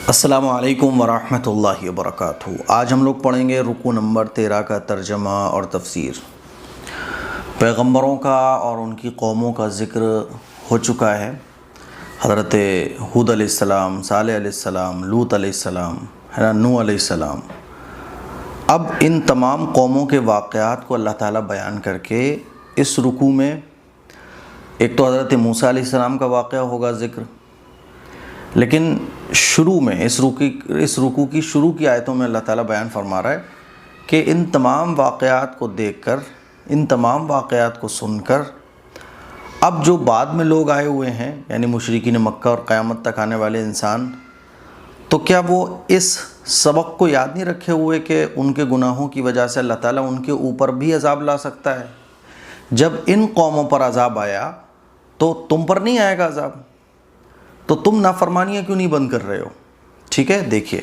السلام علیکم ورحمۃ اللہ وبرکاتہ۔ آج ہم لوگ پڑھیں گے رکوع نمبر 13 کا ترجمہ اور تفسیر۔ پیغمبروں کا اور ان کی قوموں کا ذکر ہو چکا ہے۔ حضرت ہود علیہ السلام، صالح علیہ السلام، لوط علیہ السلام، نوح علیہ السلام۔ اب ان تمام قوموں کے واقعات کو اللہ تعالیٰ بیان کر کے اس رکوع میں ایک تو حضرت موسیٰ علیہ السلام کا واقعہ ہوگا ذکر، لیکن شروع میں اس رکوع کی شروع کی آیتوں میں اللہ تعالیٰ بیان فرما رہا ہے کہ ان تمام واقعات کو دیکھ کر، ان تمام واقعات کو سن کر اب جو بعد میں لوگ آئے ہوئے ہیں، یعنی مشرکین مکہ اور قیامت تک آنے والے انسان، تو کیا وہ اس سبق کو یاد نہیں رکھے ہوئے کہ ان کے گناہوں کی وجہ سے اللہ تعالیٰ ان کے اوپر بھی عذاب لا سکتا ہے؟ جب ان قوموں پر عذاب آیا تو تم پر نہیں آئے گا عذاب؟ تو تم نافرمانیاں کیوں نہیں بند کر رہے ہو؟ ٹھیک ہے، دیکھیے۔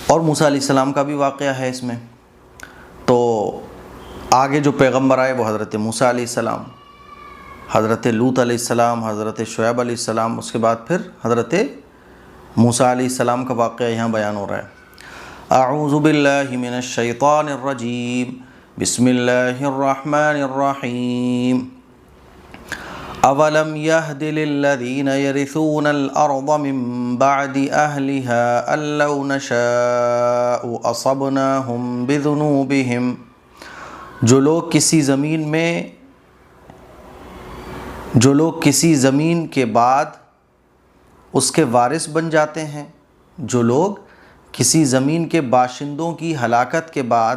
اور موسیٰ علیہ السلام کا بھی واقعہ ہے اس میں۔ تو آگے جو پیغمبر آئے وہ حضرت موسیٰ علیہ السلام، حضرت لوط علیہ السلام، حضرت شعیب علیہ السلام، اس کے بعد پھر حضرت موسیٰ علیہ السلام کا واقعہ یہاں بیان ہو رہا ہے۔ اعوذ باللہ من الشیطان الرجیم، بسم اللہ الرحمن الرحیم۔ اولم یہد للذین یرثون الارض من بعد اہلها ان لو نشاء اصبناہم بذنوبہم۔ جو لوگ کسی زمین کے بعد اس کے وارث بن جاتے ہیں، جو لوگ کسی زمین کے باشندوں کی ہلاکت کے بعد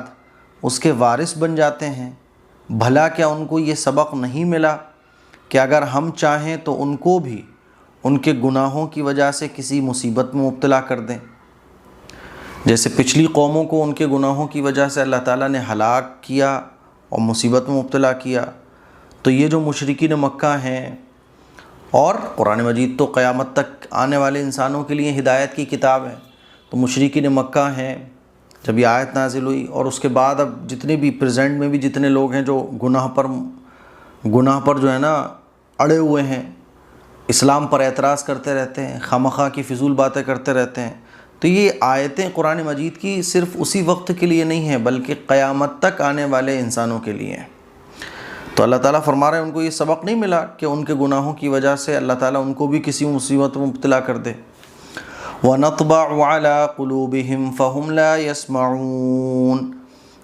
اس کے وارث بن جاتے ہیں، بھلا کیا ان کو یہ سبق نہیں ملا کہ اگر ہم چاہیں تو ان کو بھی ان کے گناہوں کی وجہ سے کسی مصیبت میں مبتلا کر دیں؟ جیسے پچھلی قوموں کو ان کے گناہوں کی وجہ سے اللہ تعالیٰ نے ہلاک کیا اور مصیبت میں مبتلا کیا، تو یہ جو مشرکین مکہ ہیں، اور قرآن مجید تو قیامت تک آنے والے انسانوں کے لیے ہدایت کی کتاب ہے، تو مشرکین مکہ ہیں جب یہ آیت نازل ہوئی، اور اس کے بعد اب جتنے بھی پریزنٹ میں بھی جتنے لوگ ہیں جو گناہ پر جو ہے نا اڑے ہوئے ہیں، اسلام پر اعتراض کرتے رہتے ہیں، خامخواہ کی فضول باتیں کرتے رہتے ہیں، تو یہ آیتیں قرآن مجید کی صرف اسی وقت کے لیے نہیں ہیں بلکہ قیامت تک آنے والے انسانوں کے لیے ہیں۔ تو اللہ تعالیٰ فرما رہے ہیں ان کو یہ سبق نہیں ملا کہ ان کے گناہوں کی وجہ سے اللہ تعالیٰ ان کو بھی کسی مصیبت میں مبتلا کر دے۔ وَنَطْبَعُ عَلَىٰ قُلُوبِهِمْ فَهُمْ لَا يَسْمَعُونَ۔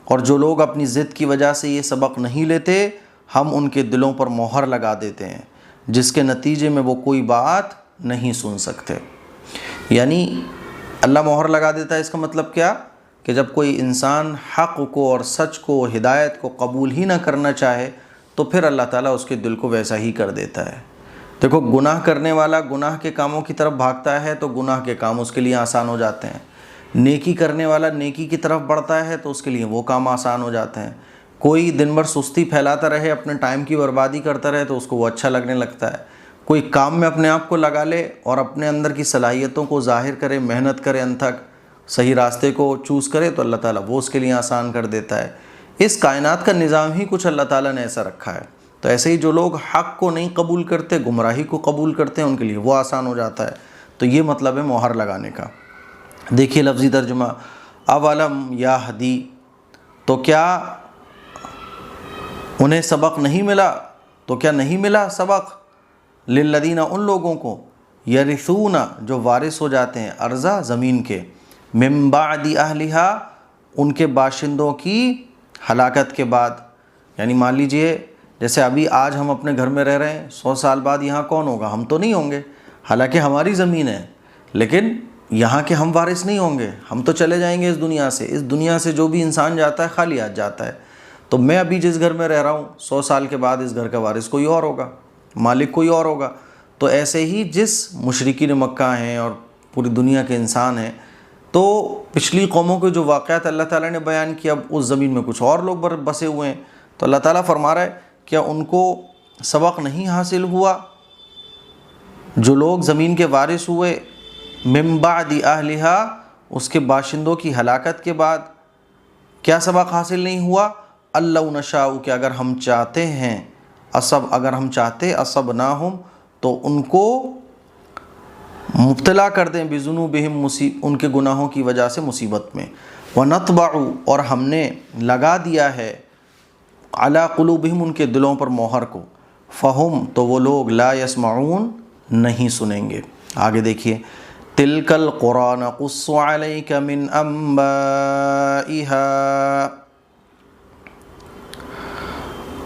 اور جو لوگ اپنی ضد کی وجہ سے یہ سبق نہیں لیتے، ہم ان کے دلوں پر مہر لگا دیتے ہیں جس کے نتیجے میں وہ کوئی بات نہیں سن سکتے۔ یعنی اللہ مہر لگا دیتا ہے، اس کا مطلب کیا کہ جب کوئی انسان حق کو اور سچ کو، ہدایت کو قبول ہی نہ کرنا چاہے تو پھر اللہ تعالیٰ اس کے دل کو ویسا ہی کر دیتا ہے۔ دیکھو، گناہ کرنے والا گناہ کے کاموں کی طرف بھاگتا ہے تو گناہ کے کام اس کے لیے آسان ہو جاتے ہیں، نیکی کرنے والا نیکی کی طرف بڑھتا ہے تو اس کے لیے وہ کام آسان ہو جاتے ہیں۔ کوئی دن بھر سستی پھیلاتا رہے، اپنے ٹائم کی بربادی کرتا رہے تو اس کو وہ اچھا لگنے لگتا ہے۔ کوئی کام میں اپنے آپ کو لگا لے اور اپنے اندر کی صلاحیتوں کو ظاہر کرے، محنت کرے، انتھک صحیح راستے کو چوز کرے تو اللہ تعالیٰ وہ اس کے لیے آسان کر دیتا ہے۔ اس کائنات کا نظام ہی کچھ اللہ تعالیٰ نے ایسا رکھا ہے۔ تو ایسے ہی جو لوگ حق کو نہیں قبول کرتے، گمراہی کو قبول کرتے ہیں، ان کے لیے وہ آسان ہو جاتا ہے۔ تو یہ مطلب ہے مہر لگانے کا۔ دیکھیے لفظی ترجمہ، اولم یہدی، تو کیا انہیں سبق نہیں ملا؟ تو کیا نہیں ملا سبق؟ للذین، ان لوگوں کو، یرثون، جو وارث ہو جاتے ہیں ارضا، زمین کے، من بعد اہلہا، ان کے باشندوں کی ہلاکت کے بعد۔ یعنی مان لیجئے جیسے ابھی آج ہم اپنے گھر میں رہ رہے ہیں، 100 سال بعد یہاں کون ہوگا؟ ہم تو نہیں ہوں گے، حالانکہ ہماری زمین ہے، لیکن یہاں کے ہم وارث نہیں ہوں گے، ہم تو چلے جائیں گے اس دنیا سے۔ اس دنیا سے جو بھی انسان جاتا ہے خالی ہاتھ جاتا ہے۔ تو میں ابھی جس گھر میں رہ رہا ہوں، 100 سال کے بعد اس گھر کا وارث کوئی اور ہوگا، مالک کوئی اور ہوگا۔ تو ایسے ہی جس مشرکین مکہ ہیں اور پوری دنیا کے انسان ہیں، تو پچھلی قوموں کے جو واقعات اللہ تعالیٰ نے بیان کیا، اب اس زمین میں کچھ اور لوگ بسے ہوئے ہیں، تو اللہ تعالیٰ فرما رہا ہے کیا ان کو سبق نہیں حاصل ہوا؟ جو لوگ زمین کے وارث ہوئے، من بعد اہلہا، اس کے باشندوں کی ہلاکت کے بعد، کیا سبق حاصل نہیں ہوا؟ اللہ نشاء، کہ اگر ہم چاہتے ہیں، اگر ہم چاہتے اصبناہم، تو ان کو مبتلا کر دیں بذنوبہم ان کے گناہوں کی وجہ سے مصیبت میں، وَنَطْبَعُ اور ہم نے لگا دیا ہے عَلَىٰ قُلُوبِهِمْ ان کے دلوں پر مہر کو، فَهُمْ تو وہ لوگ لا يسمعون نہیں سنیں گے۔ آگے دیکھیے تِلْكَ الْقُرَىٰ نَقُصُّ عَلَيْكَ مِنْ أَنبَائِهَا۔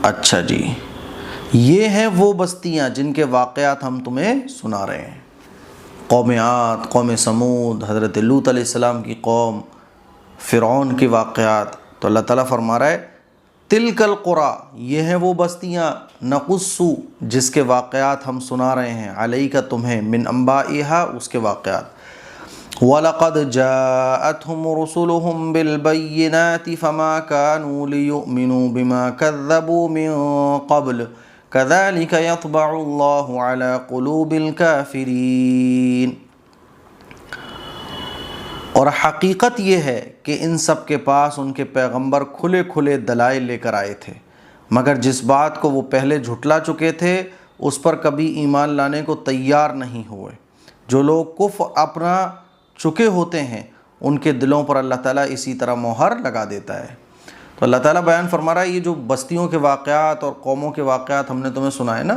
اچھا جی، یہ ہیں وہ بستیاں جن کے واقعات ہم تمہیں سنا رہے ہیں، قوم عاد، قوم سمود، حضرت لوط علیہ السلام کی قوم، فرعون کے واقعات۔ تو اللہ تعالیٰ فرما رہا ہے تلک القریٰ یہ ہیں وہ بستیاں، نقص جس کے واقعات ہم سنا رہے ہیں، علیک تمہیں، من انبائها اس کے واقعات، وَلَقَدْ جَاءَتْهُمْ رُسُلُهُمْ بِالْبَيِّنَاتِ فَمَا كَانُوا لِيُؤْمِنُوا بِمَا كَذَّبُوا مِن قَبْلُ كَذَلِكَ يَطْبَعُ اللَّهُ عَلَى قُلُوبِ الْكَافِرِينَ۔ اور حقیقت یہ ہے کہ ان سب کے پاس ان کے پیغمبر کھلے کھلے دلائل لے کر آئے تھے، مگر جس بات کو وہ پہلے جھٹلا چکے تھے اس پر کبھی ایمان لانے کو تیار نہیں ہوئے۔ جو لوگ کفر اپنا چکے ہوتے ہیں ان کے دلوں پر اللہ تعالیٰ اسی طرح مہر لگا دیتا ہے۔ تو اللہ تعالیٰ بیان فرما رہا ہے یہ جو بستیوں کے واقعات اور قوموں کے واقعات ہم نے تمہیں سنائے نا،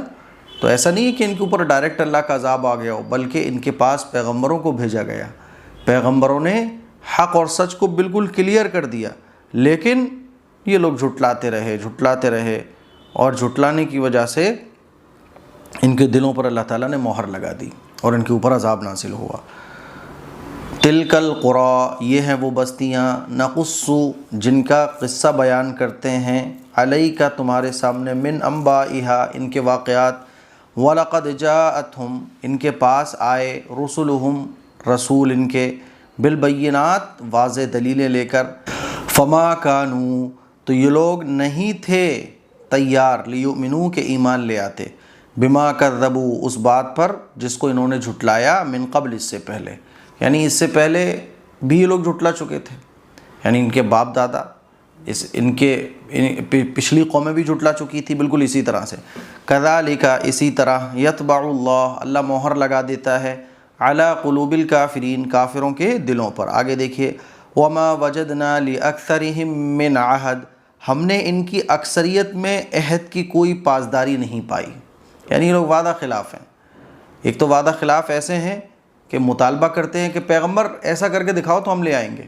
تو ایسا نہیں ہے کہ ان کے اوپر ڈائریکٹ اللہ کا عذاب آ گیا ہو، بلکہ ان کے پاس پیغمبروں کو بھیجا گیا، پیغمبروں نے حق اور سچ کو بالکل کلیئر کر دیا، لیکن یہ لوگ جھٹلاتے رہے اور جھٹلانے کی وجہ سے ان کے دلوں پر اللہ تعالیٰ نے مہر لگا دی اور ان کے اوپر عذاب نازل ہوا۔ تلک القریٰ یہ ہیں وہ بستیاں، نقص جن کا قصہ بیان کرتے ہیں، علیک تمہارے سامنے، من انبائها ان کے واقعات، وَلَقَدْ جَاءَتْهُمْ ان کے پاس آئے، رسلہم رسول ان کے، بالبینات واضح دلیلیں لے کر، فما کانوا تو یہ لوگ نہیں تھے تیار، لیؤمنوا کہ ایمان لے آتے، بما کذبوا اس بات پر جس کو انہوں نے جھٹلایا، من قبل اس سے پہلے، یعنی اس سے پہلے بھی یہ لوگ جھٹلا چکے تھے، یعنی ان کے باپ دادا ان کے پچھلی قومیں بھی جھٹلا چکی تھی بالکل اسی طرح سے۔ کذالک اسی طرح، یطبع اللہ مہر لگا دیتا ہے، علی قلوب الکافرین کافروں کے دلوں پر۔ آگے دیکھیے وما وجدنا لاکثرہم من عہد ہم نے ان کی اکثریت میں عہد کی کوئی پاسداری نہیں پائی، یعنی یہ لوگ وعدہ خلاف ہیں۔ ایک تو وعدہ خلاف ایسے ہیں کہ مطالبہ کرتے ہیں کہ پیغمبر ایسا کر کے دکھاؤ تو ہم لے آئیں گے،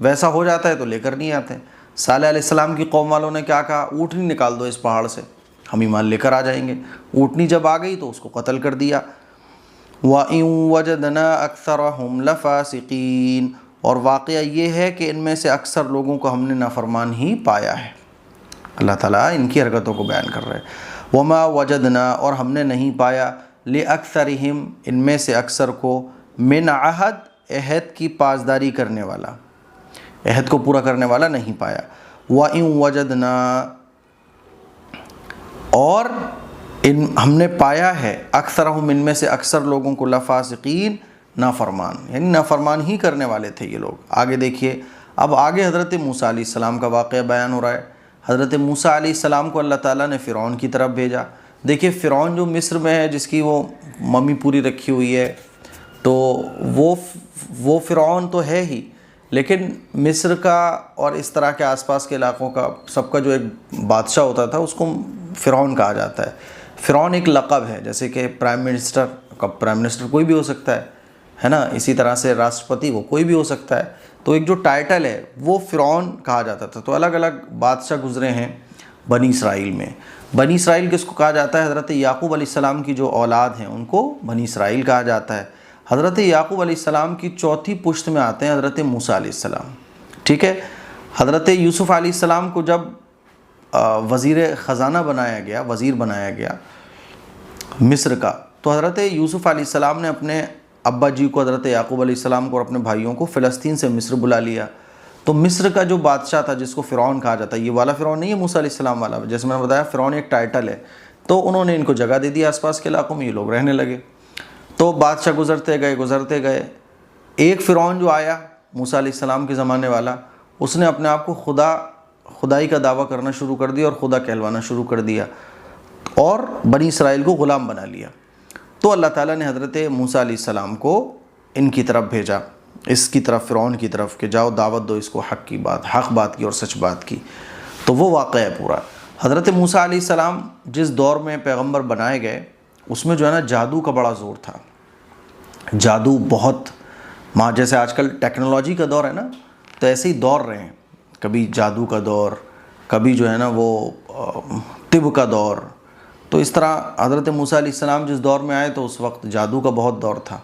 ویسا ہو جاتا ہے تو لے کر نہیں آتے۔ صالح علیہ السلام کی قوم والوں نے کیا کہا، اونٹنی نکال دو اس پہاڑ سے، ہم ایمان لے کر آ جائیں گے۔ اونٹنی جب آ گئی تو اس کو قتل کر دیا۔ وَإِن وَجَدْنَا أَكْثَرَهُمْ لَفَاسِقِينَ اور واقعہ یہ ہے کہ ان میں سے اکثر لوگوں کو ہم نے نافرمان ہی پایا ہے۔ اللہ تعالیٰ ان کی حرکتوں کو بیان کر رہے ہیں۔ وَمَا وَجَدْنَا اور ہم نے نہیں پایا، لِأَكْثَرِهِمْ ان میں سے اکثر کو، من عہد عہد کی پاسداری کرنے والا، عہد کو پورا کرنے والا نہیں پایا۔ وَإِن وَجَدْنَا اور ہم نے پایا ہے، اکثرہم ان میں سے اکثر لوگوں کو، لفاسقین نافرمان، یعنی نافرمان ہی کرنے والے تھے یہ لوگ۔ آگے دیکھیے اب آگے حضرت موسیٰ علیہ السلام کا واقعہ بیان ہو رہا ہے۔ حضرت موسیٰ علیہ السلام کو اللہ تعالیٰ نے فرعون کی طرف بھیجا۔ دیکھیے فرعون جو مصر میں ہے، جس کی وہ ممی پوری رکھی ہوئی ہے، تو وہ فرعون تو ہے ہی، لیکن مصر کا اور اس طرح کے آس پاس کے علاقوں کا سب کا جو ایک بادشاہ ہوتا تھا اس کو فرعون کہا جاتا ہے۔ فرعون ایک لقب ہے، جیسے کہ پرائم منسٹر کوئی بھی ہو سکتا ہے نا، اسی طرح سے راشٹرپتی وہ کوئی بھی ہو سکتا ہے، تو ایک جو ٹائٹل ہے وہ فرعون کہا جاتا تھا۔ تو الگ الگ بادشاہ گزرے ہیں بنی اسرائیل میں۔ بنی اسرائیل کس کو کہا جاتا ہے؟ حضرت یعقوب علیہ السلام کی جو اولاد ہیں ان کو بنی اسرائیل کہا جاتا ہے۔ حضرت یعقوب علیہ السلام کی چوتھی پشت میں آتے ہیں حضرت موسیٰ علیہ السلام، ٹھیک ہے۔ حضرت یوسف علیہ السلام کو جب وزیر خزانہ بنایا گیا، وزیر بنایا گیا مصر کا، تو حضرت یوسف علیہ السلام نے اپنے ابا جی کو، حضرت یعقوب علیہ السلام کو اور اپنے بھائیوں کو فلسطین سے مصر بلا لیا۔ تو مصر کا جو بادشاہ تھا جس کو فرعون کہا جاتا ہے، یہ والا فرعون نہیں ہے موسیٰ علیہ السلام والا، جیسے میں نے بتایا فرعون ایک ٹائٹل ہے، تو انہوں نے ان کو جگہ دے دی آس پاس کے علاقوں میں، یہ لوگ رہنے لگے۔ تو بادشاہ گزرتے گئے، ایک فرعون جو آیا موسیٰ علیہ السلام کے زمانے والا، اس نے اپنے آپ کو خدائی کا دعویٰ کرنا شروع کر دیا اور خدا کہلوانا شروع کر دیا، اور بنی اسرائیل کو غلام بنا لیا۔ تو اللہ تعالیٰ نے حضرت موسیٰ علیہ السلام کو ان کی طرف بھیجا، اس کی طرف، فرعون کی طرف، کہ جاؤ دعوت دو اس کو حق کی بات، حق بات کی اور سچ بات کی۔ تو وہ واقعہ ہے پورا۔ حضرت موسیٰ علیہ السلام جس دور میں پیغمبر بنائے گئے اس میں جو ہے نا جادو کا بڑا زور تھا، جادو بہت، جیسے آج کل ٹیکنالوجی کا دور ہے نا، تو ایسے ہی دور رہے ہیں، کبھی جادو کا دور، کبھی جو ہے نا وہ طب کا دور۔ تو اس طرح حضرت موسیٰ علیہ السلام جس دور میں آئے تو اس وقت جادو کا بہت دور تھا۔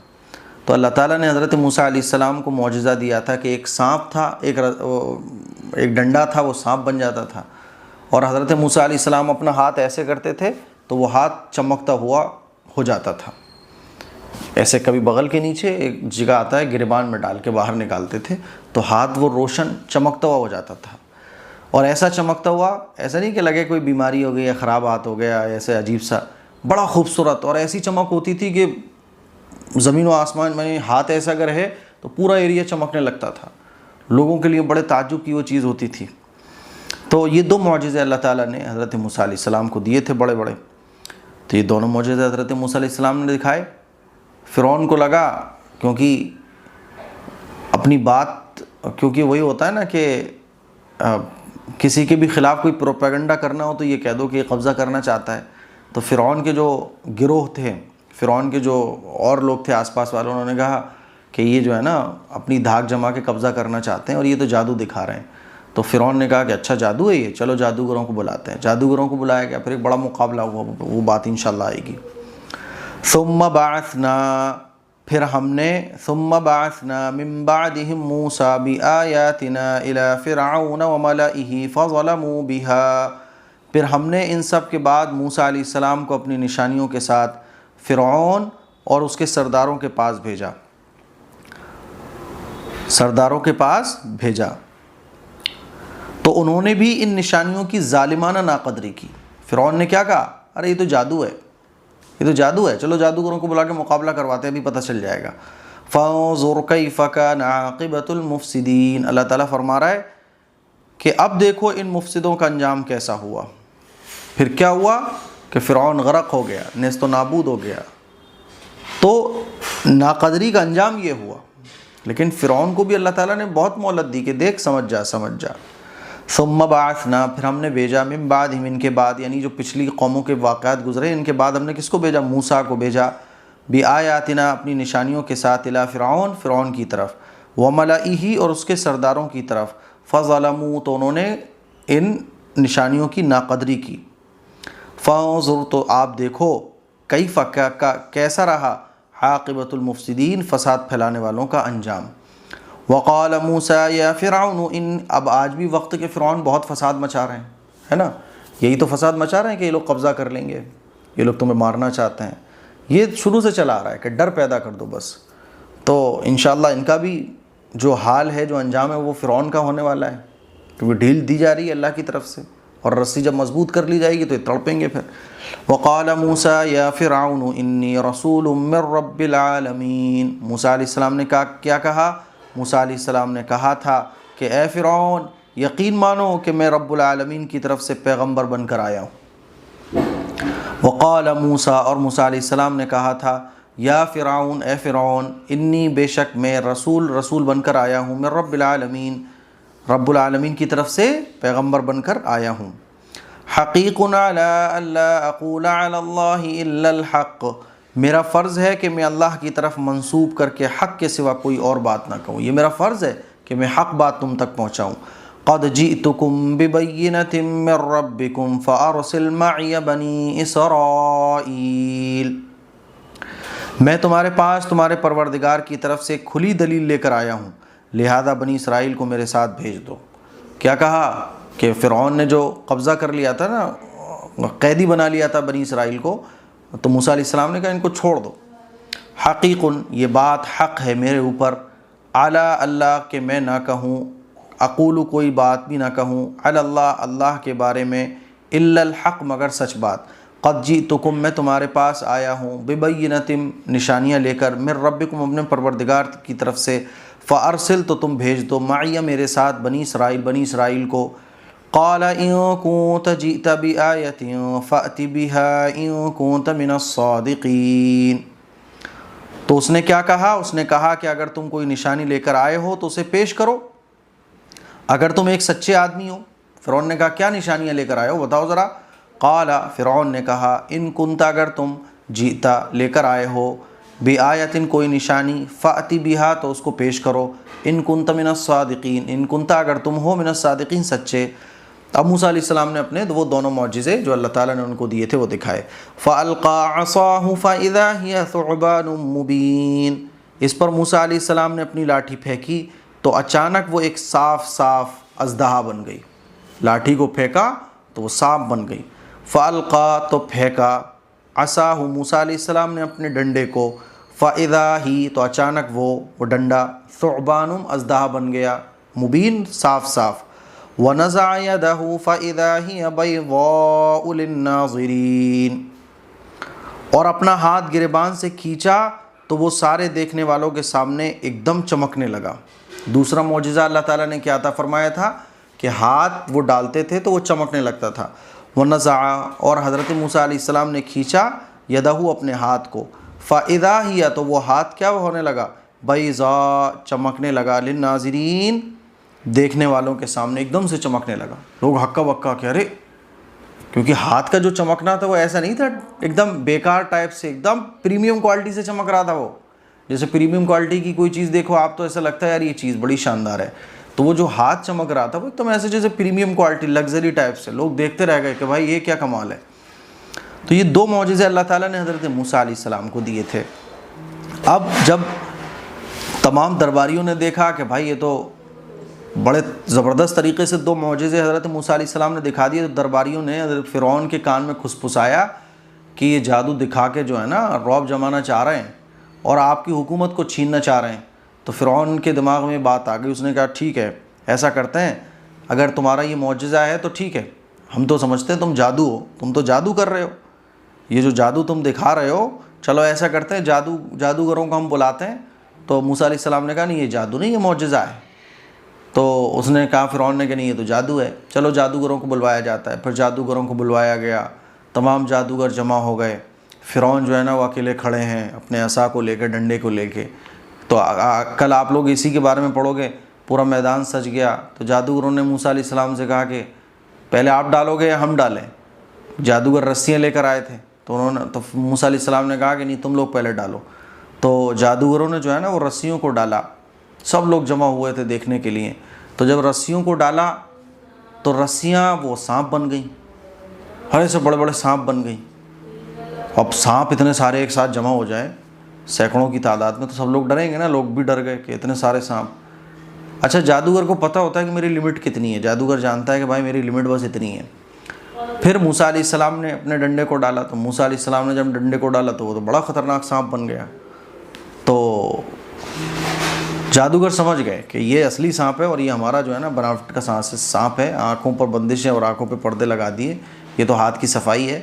تو اللہ تعالیٰ نے حضرت موسیٰ علیہ السلام کو معجزہ دیا تھا کہ ایک سانپ تھا، ایک ڈنڈا تھا، وہ سانپ بن جاتا تھا، اور حضرت موسیٰ علیہ السلام اپنا ہاتھ ایسے کرتے تھے تو وہ ہاتھ چمکتا ہوا ہو جاتا تھا، ایسے کبھی بغل کے نیچے ایک جگہ آتا ہے، گریبان میں ڈال کے باہر نکالتے تھے تو ہاتھ وہ روشن چمکتا ہوا ہو جاتا تھا، اور ایسا چمکتا ہوا، ایسا نہیں کہ لگے کوئی بیماری ہو گئی یا خراب ہاتھ ہو گیا، ایسے عجیب سا، بڑا خوبصورت، اور ایسی چمک ہوتی تھی کہ زمین و آسمان میں ہاتھ ایسا اگر ہے تو پورا ایریا چمکنے لگتا تھا، لوگوں کے لیے بڑے تعجب کی وہ چیز ہوتی تھی۔ تو یہ دو معجزے اللہ تعالیٰ نے حضرت موسیٰ علیہ السلام کو دیے تھے بڑے بڑے۔ تو یہ دونوں معجزے حضرت موسیٰ علیہ السلام نے دکھائے۔ فرعون کو لگا، کیونکہ اپنی بات، کیونکہ وہی ہوتا ہے نا کہ کسی کے بھی خلاف کوئی پروپیگنڈا کرنا ہو تو یہ کہہ دو کہ یہ قبضہ کرنا چاہتا ہے۔ تو فرعون کے جو گروہ تھے، فرعون کے جو اور لوگ تھے آس پاس والوں، انہوں نے کہا کہ یہ جو ہے نا اپنی دھاک جما کے قبضہ کرنا چاہتے ہیں اور یہ تو جادو دکھا رہے ہیں۔ تو فرعون نے کہا کہ اچھا جادو ہے یہ، چلو جادوگروں کو بلاتے ہیں۔ جادوگروں کو بلایا گیا، پھر ایک بڑا مقابلہ ہوا، وہ بات انشاءاللہ آئے گی۔ ثم بعثنا، پھر ہم نے، ثم بعثنا من بعدهم موسیٰ بآیاتنا الى فرعون وملئه فظلموا بها، پھر ہم نے ان سب کے بعد موسیٰ علیہ السلام کو اپنی نشانیوں کے ساتھ فرعون اور اس کے سرداروں کے پاس بھیجا، سرداروں کے پاس بھیجا، تو انہوں نے بھی ان نشانیوں کی ظالمانہ ناقدری کی۔ فرعون نے کیا کہا؟ ارے یہ تو جادو ہے، یہ تو جادو ہے، چلو جادوگروں کو بلا کے مقابلہ کرواتے ہیں، ابھی پتہ چل جائے گا۔ فانظر کیف کان عاقبۃ المفسدین، اللہ تعالیٰ فرما رہا ہے کہ اب دیکھو ان مفسدوں کا انجام کیسا ہوا۔ پھر کیا ہوا کہ فرعون غرق ہو گیا، نیست و نابود ہو گیا۔ تو ناقدری کا انجام یہ ہوا، لیکن فرعون کو بھی اللہ تعالیٰ نے بہت مہلت دی کہ دیکھ، سمجھ جا سمجھ جا۔ ثم بعثنا، پھر ہم نے بھیجا، من بعدہم، ان کے بعد، یعنی جو پچھلی قوموں کے واقعات گزرے ان کے بعد ہم نے کس کو بھیجا؟ موسیٰ کو بھیجا، بآیاتنا، اپنی نشانیوں کے ساتھ، الی فرعون، فرعون کی طرف، وملئہ، اور اس کے سرداروں کی طرف، فظلموا، تو انہوں نے ان نشانیوں کی ناقدری کی۔ فانظر، تو آپ دیکھو، کیف، کیسا رہا، عاقبۃ المفسدین، فساد پھیلانے والوں کا انجام۔ وقال موسیٰ یا فرعون، اب آج بھی وقت کے فرعون بہت فساد مچا رہے ہیں، ہے نا، یہی تو فساد مچا رہے ہیں کہ یہ لوگ قبضہ کر لیں گے، یہ لوگ تمہیں مارنا چاہتے ہیں، یہ شروع سے چلا آ رہا ہے کہ ڈر پیدا کر دو بس۔ تو انشاءاللہ ان کا بھی جو حال ہے، جو انجام ہے، وہ فرعون کا ہونے والا ہے، کیونکہ ڈھیل دی جا رہی ہے اللہ کی طرف سے، اور رسی جب مضبوط کر لی جائے گی تو یہ تڑپیں گے پھر۔ وقال موسیٰ یا فرعون انی رسول من رب العالمین، موسیٰ علیہ السلام نے کیا کہا؟ موسیٰ علیہ السلام نے کہا تھا کہ اے فرعون، یقین مانو کہ میں رب العالمین کی طرف سے پیغمبر بن کر آیا ہوں۔ وقال موسیٰ، اور موسیٰ علیہ السلام نے کہا تھا، یا فرعون، اے فرعون، انی، بے شک میں، رسول بن کر آیا ہوں، من رب العالمین، رب العالمین کی طرف سے پیغمبر بن کر آیا ہوں۔ حقیق علی الا اقول علی اللہ الا الحق، میرا فرض ہے کہ میں اللہ کی طرف منسوب کر کے حق کے سوا کوئی اور بات نہ کہوں، یہ میرا فرض ہے کہ میں حق بات تم تک پہنچاؤں۔ قد جئتکم ببینۃ من ربکم فارسل معی بنی اسرائیل، میں تمہارے پاس تمہارے پروردگار کی طرف سے کھلی دلیل لے کر آیا ہوں، لہذا بنی اسرائیل کو میرے ساتھ بھیج دو۔ کیا کہا کہ فرعون نے جو قبضہ کر لیا تھا نا، قیدی بنا لیا تھا بنی اسرائیل کو، تو موسیٰ علیہ السلام نے کہا ان کو چھوڑ دو۔ حقیق، یہ بات حق ہے میرے اوپر، علی اللہ، کہ میں نہ کہوں، اقول، کوئی بات بھی نہ کہوں، علی اللہ، اللہ کے بارے میں، الا الحق، مگر سچ بات۔ قد جئتکم، میں تمہارے پاس آیا ہوں، ببینۃ، نشانیاں لے کر، من ربکم، اپنے پروردگار کی طرف سے، فارسل، تو تم بھیج دو، معی، میرے ساتھ، بنی اسرائیل کو۔ قال ان كنت جئت بآیۃ فأت بها ان كنت من الصادقین، تو اس نے کیا کہا؟ اس نے کہا کہ اگر تم کوئی نشانی لے کر آئے ہو تو اسے پیش کرو، اگر تم ایک سچے آدمی ہو۔ فرعون نے کہا کیا نشانیاں لے کر آئے ہو بتاؤ ذرا۔ قال، فرعون نے کہا ان کنت، اگر تم جیتا لے کر آئے ہو، بآیۃ کوئی نشانی، فأتی بہا تو اس کو پیش کرو، ان کنت من الصادقین، ان کنت اگر تم ہو من الصادقین سچے۔ اب موسیٰ علیہ السلام نے اپنے وہ دونوں معجزے جو اللہ تعالیٰ نے ان کو دیے تھے وہ دکھائے۔ فَأَلْقَىٰ عَصَاهُ فَإِذَا هِيَ ثُعْبَانٌ مُّبِينٌ، اس پر موسیٰ علیہ السلام نے اپنی لاٹھی پھینکی تو اچانک وہ ایک صاف اژدہا بن گئی۔ لاٹھی کو پھینکا تو وہ سانپ بن گئی۔ فَأَلْقَىٰ تو پھینکا، عصاہ موسیٰ علیہ السلام نے اپنے ڈنڈے کو، فَإِذَا ہی تو اچانک وہ ڈنڈا، ثعبان اژدہا بن گیا، مبین صاف۔ وَنَزَعَ يَدَهُ فَإِذَا هِيَ بَيْضَاءُ لِلنَّاظِرِينَ، اور اپنا ہاتھ گریبان سے کھینچا تو وہ سارے دیکھنے والوں کے سامنے ایک دم چمکنے لگا۔ دوسرا معجزہ اللہ تعالیٰ نے کیا عطا فرمایا تھا کہ ہاتھ وہ ڈالتے تھے تو وہ چمکنے لگتا تھا۔ وَنَزَعَ، اور حضرت موسیٰ علیہ السلام نے کھینچا، یدہ اپنے ہاتھ کو، فَإِذَا ہِیَ تو وہ ہاتھ کیا ہونے لگا، بیضاء چمکنے لگا، للناظرین دیکھنے والوں کے سامنے ایک دم سے چمکنے لگا۔ لوگ ہکا بکا کہ ارے، کیونکہ ہاتھ کا جو چمکنا تھا وہ ایسا نہیں تھا ایک دم بیکار ٹائپ سے، ایک دم پریمیم کوالٹی سے چمک رہا تھا۔ وہ جیسے پریمیم کوالٹی کی کوئی چیز دیکھو آپ تو ایسا لگتا ہے یار یہ چیز بڑی شاندار ہے، تو وہ جو ہاتھ چمک رہا تھا وہ ایک دم ایسے جیسے پریمیم کوالٹی لگژری ٹائپ سے، لوگ دیکھتے رہ گئے کہ بھائی یہ کیا کمال ہے۔ تو یہ دو معجزے اللہ تعالیٰ نے حضرت موسیٰ علیہ السلام کو دیے تھے۔ اب جب تمام درباریوں نے دیکھا کہ بھائی یہ تو بڑے زبردست طریقے سے دو معجزے حضرت موسیٰ علیہ السلام نے دکھا دیے، تو درباریوں نے حضرت فرعون کے کان میں کھسپھسایا کہ یہ جادو دکھا کے جو ہے نا رعب جمانا چاہ رہے ہیں اور آپ کی حکومت کو چھیننا چاہ رہے ہیں۔ تو فرعون کے دماغ میں بات آ گئی، اس نے کہا ٹھیک ہے ایسا کرتے ہیں، اگر تمہارا یہ معجزہ ہے تو ٹھیک ہے، ہم تو سمجھتے ہیں تم جادو ہو، تم تو جادو کر رہے ہو، یہ جو جادو تم دکھا رہے ہو، چلو ایسا کرتے ہیں جادوگروں کو ہم بلاتے ہیں۔ تو موسیٰ علیہ السلام نے کہا نہیں یہ جادو نہیں، یہ معجزہ ہے۔ تو اس نے کہا، فرعون نے کہا نہیں یہ تو جادو ہے، چلو جادوگروں کو بلوایا جاتا ہے۔ پھر جادوگروں کو بلوایا گیا، تمام جادوگر جمع ہو گئے۔ فرعون جو ہے نا وہ اکیلے کھڑے ہیں اپنے عصا کو لے کے، ڈنڈے کو لے کے۔ تو کل آپ لوگ اسی کے بارے میں پڑھو گے، پورا میدان سج گیا۔ تو جادوگروں نے موسیٰ علیہ السلام سے کہا کہ پہلے آپ ڈالو گے یا ہم ڈالیں؟ جادوگر رسیاں لے کر آئے تھے، تو موسیٰ علیہ السلام نے کہا کہ نہیں تم لوگ پہلے ڈالو۔ تو جادوگروں نے جو ہے نا وہ رسیوں کو ڈالا، سب لوگ جمع ہوئے تھے دیکھنے کے لیے۔ تو جب رسیوں کو ڈالا تو رسیاں وہ سانپ بن گئیں، بڑے سے بڑے بڑے سانپ بن گئیں۔ اب سانپ اتنے سارے ایک ساتھ جمع ہو جائیں سینکڑوں کی تعداد میں تو سب لوگ ڈریں گے نا، لوگ بھی ڈر گئے کہ اتنے سارے سانپ۔ اچھا جادوگر کو پتہ ہوتا ہے کہ میری لمٹ کتنی ہے، جادوگر جانتا ہے کہ بھائی میری لمٹ بس اتنی ہے۔ پھر موسیٰ علیہ السلام نے اپنے ڈنڈے کو ڈالا، تو موسیٰ علیہ السلام نے جب ڈنڈے کو ڈالا تو وہ تو بڑا خطرناک سانپ بن گیا۔ تو جادوگر سمجھ گئے کہ یہ اصلی سانپ ہے اور یہ ہمارا جو ہے نا بناوٹ کا سانپ ہے، آنکھوں پر بندشیں اور آنکھوں پہ پردے لگا دیے، یہ تو ہاتھ کی صفائی ہے۔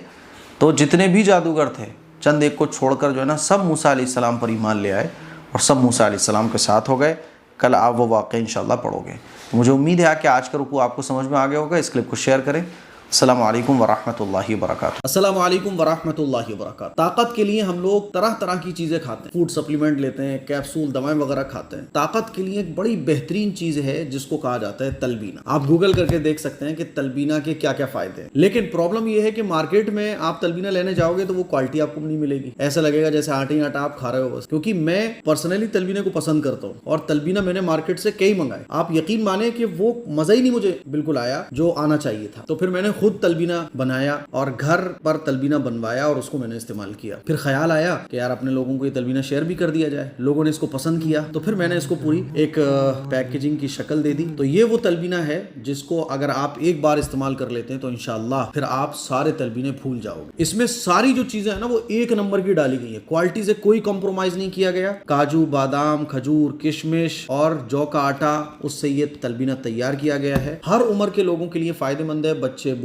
تو جتنے بھی جادوگر تھے چند ایک کو چھوڑ کر جو ہے نا سب موسیٰ علیہ السلام پر ایمان لے آئے اور سب موسیٰ علیہ السلام کے ساتھ ہو گئے۔ کل آپ وہ واقعہ انشاءاللہ پڑھو گے۔ مجھے امید ہے کہ آج کا رکوع آپ کو سمجھ میں آ گیا ہوگا۔ اس کلپ کو شیئر کریں۔ السلام علیکم ورحمۃ اللہ وبرکاتہ۔ السلام علیکم ورحمۃ اللہ وبرکاتہ۔ طاقت کے لیے ہم لوگ طرح طرح کی چیزیں کھاتے ہیں، فوڈ سپلیمنٹ لیتے ہیں، کیپسول، دوائیں وغیرہ کھاتے ہیں۔ طاقت کے لیے ایک بڑی بہترین چیز ہے جس کو کہا جاتا ہے تلبینہ۔ آپ گوگل کر کے دیکھ سکتے ہیں کہ تلبینہ کے کیا کیا فائدے ہیں، لیکن پرابلم یہ ہے کہ مارکیٹ میں آپ تلبینہ لینے جاؤ گے تو وہ کوالٹی آپ کو نہیں ملے گی، ایسا لگے گا جیسے آٹا ہی آٹا آپ کھا رہے ہو بس۔ کیونکہ میں پرسنلی تلبینہ کو پسند کرتا ہوں اور تلبینہ میں نے مارکیٹ سے کئی منگائے، آپ یقین مانیں کہ وہ مزہ ہی نہیں مجھے بالکل آیا جو آنا چاہیے تھا۔ تو پھر میں نے خود تلبینہ بنایا اور گھر پر تلبینہ بنوایا اور اس کو میں نے استعمال کیا۔ پھر خیال آیا کہ یار اپنے لوگوں کو یہ تلبینہ شیئر بھی کر دیا جائے، لوگوں نے اس کو پسند کیا تو پھر میں نے اس کو پوری ایک پیکیجنگ کی شکل دے دی۔ تو یہ وہ تلبینہ ہے جس کو اگر آپ ایک بار استعمال کر لیتے ہیں تو انشاءاللہ پھر آپ سارے تلبینے بھول جاؤ گے۔ اس میں ساری جو چیزیں ہیں نا وہ ایک نمبر کی ڈالی گئی ہیں، کوالٹی سے کوئی کمپرومائز نہیں کیا گیا۔ کاجو، بادام، کھجور، کشمش اور جو کا آٹا، اس سے یہ تلبینہ تیار کیا گیا ہے۔ ہر عمر کے لوگوں کے لیے فائدہ مند ہے، بچے،